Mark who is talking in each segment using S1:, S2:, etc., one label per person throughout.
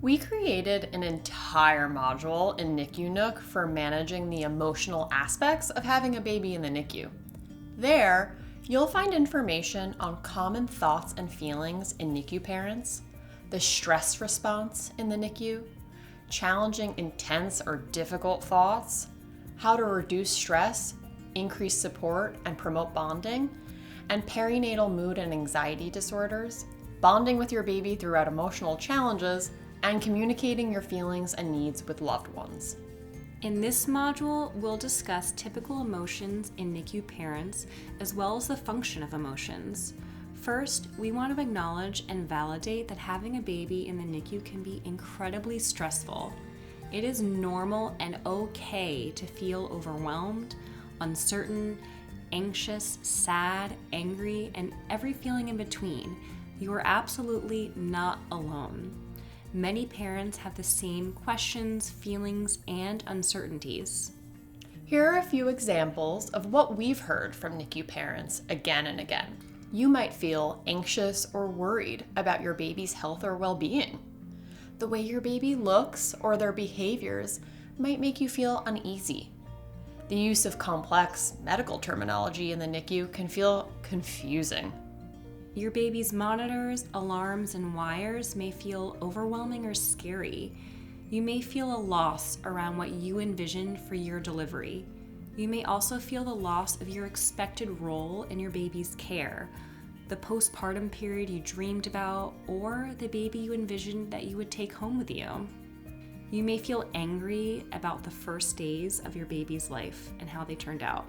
S1: We created an entire module in NICU Nook for managing the emotional aspects of having a baby in the NICU. There, you'll find information on common thoughts and feelings in NICU parents, the stress response in the NICU, challenging intense or difficult thoughts, how to reduce stress, increase support, and promote bonding, and perinatal mood and anxiety disorders, bonding with your baby throughout emotional challenges, and communicating your feelings and needs with loved ones.
S2: In this module, we'll discuss typical emotions in NICU parents, as well as the function of emotions. First, we want to acknowledge and validate that having a baby in the NICU can be incredibly stressful. It is normal and okay to feel overwhelmed, uncertain, anxious, sad, angry, and every feeling in between. You are absolutely not alone. Many parents have the same questions, feelings, and uncertainties.
S1: Here are a few examples of what we've heard from NICU parents again and again. You might feel anxious or worried about your baby's health or well-being. The way your baby looks or their behaviors might make you feel uneasy. The use of complex medical terminology in the NICU can feel confusing.
S2: Your baby's monitors, alarms, and wires may feel overwhelming or scary. You may feel a loss around what you envisioned for your delivery. You may also feel the loss of your expected role in your baby's care, the postpartum period you dreamed about, or the baby you envisioned that you would take home with you. You may feel angry about the first days of your baby's life and how they turned out.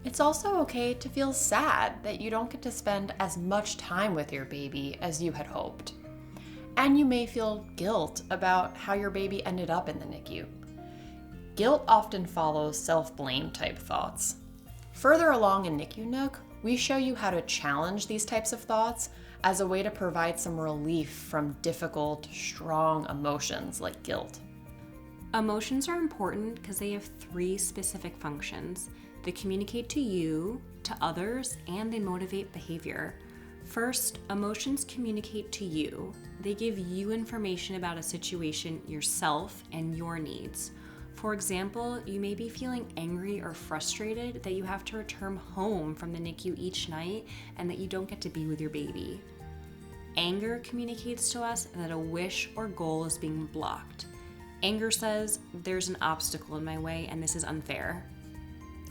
S1: It's also okay to feel sad that you don't get to spend as much time with your baby as you had hoped. And you may feel guilt about how your baby ended up in the NICU. Guilt often follows self-blame type thoughts. Further along in NICU Nook, we show you how to challenge these types of thoughts as a way to provide some relief from difficult, strong emotions like guilt.
S2: Emotions are important because they have 3 specific functions. They communicate to you, to others, and they motivate behavior. First, emotions communicate to you. They give you information about a situation, yourself, and your needs. For example, you may be feeling angry or frustrated that you have to return home from the NICU each night and that you don't get to be with your baby. Anger communicates to us that a wish or goal is being blocked. Anger says, there's an obstacle in my way and this is unfair.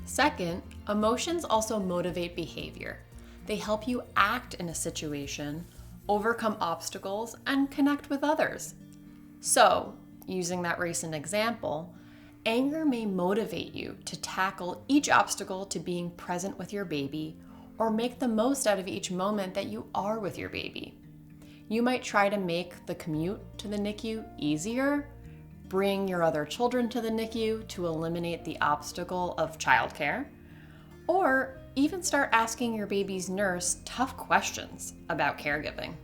S1: Second, emotions also motivate behavior. They help you act in a situation, overcome obstacles, and connect with others. So, using that recent example, anger may motivate you to tackle each obstacle to being present with your baby or make the most out of each moment that you are with your baby. You might try to make the commute to the NICU easier, bring your other children to the NICU to eliminate the obstacle of childcare, or even start asking your baby's nurse tough questions about caregiving.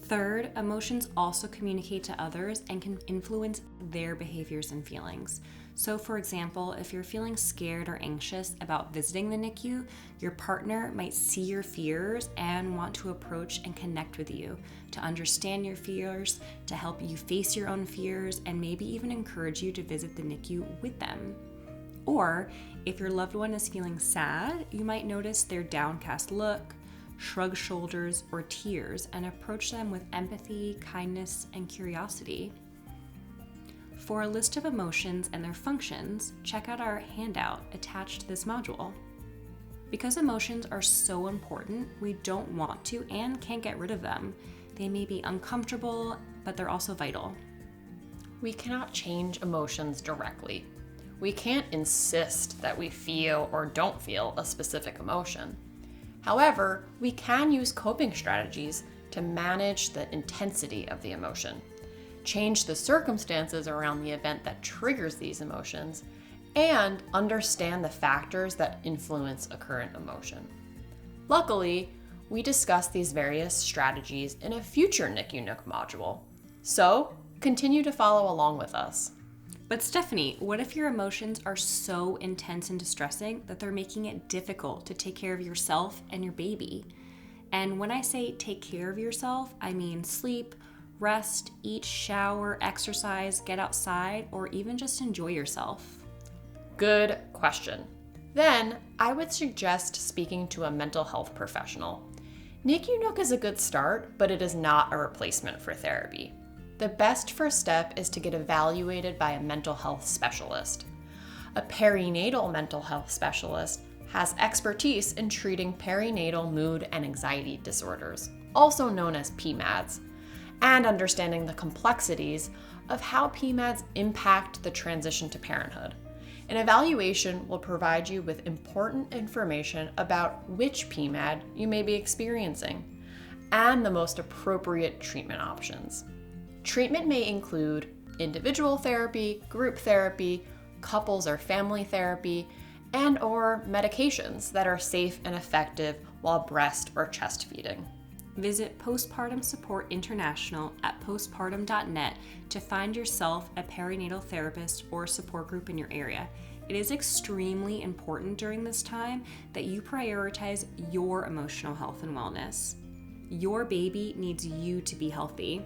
S2: Third, emotions also communicate to others and can influence their behaviors and feelings. So, for example, if you're feeling scared or anxious about visiting the NICU, your partner might see your fears and want to approach and connect with you, to understand your fears, to help you face your own fears, and maybe even encourage you to visit the NICU with them. Or, if your loved one is feeling sad, you might notice their downcast look, shrug shoulders, or tears, and approach them with empathy, kindness, and curiosity. For a list of emotions and their functions, check out our handout attached to this module. Because emotions are so important, we don't want to and can't get rid of them. They may be uncomfortable, but they're also vital.
S1: We cannot change emotions directly. We can't insist that we feel or don't feel a specific emotion. However, we can use coping strategies to manage the intensity of the emotion, change the circumstances around the event that triggers these emotions, and understand the factors that influence a current emotion. Luckily, we discuss these various strategies in a future NICU Nook module, so continue to follow along with us.
S2: But Stephanie, what if your emotions are so intense and distressing that they're making it difficult to take care of yourself and your baby? And when I say take care of yourself, I mean sleep, Rest, eat, shower, exercise, get outside, or even just enjoy yourself?
S1: Good question. Then I would suggest speaking to a mental health professional. NICU Nook is a good start, but it is not a replacement for therapy. The best first step is to get evaluated by a mental health specialist. A perinatal mental health specialist has expertise in treating perinatal mood and anxiety disorders, also known as PMADs, and understanding the complexities of how PMADs impact the transition to parenthood. An evaluation will provide you with important information about which PMAD you may be experiencing and the most appropriate treatment options. Treatment may include individual therapy, group therapy, couples or family therapy, and/or medications that are safe and effective while breast or chest feeding.
S2: Visit Postpartum Support International at postpartum.net to find yourself a perinatal therapist or support group in your area. It is extremely important during this time that you prioritize your emotional health and wellness. Your baby needs you to be healthy.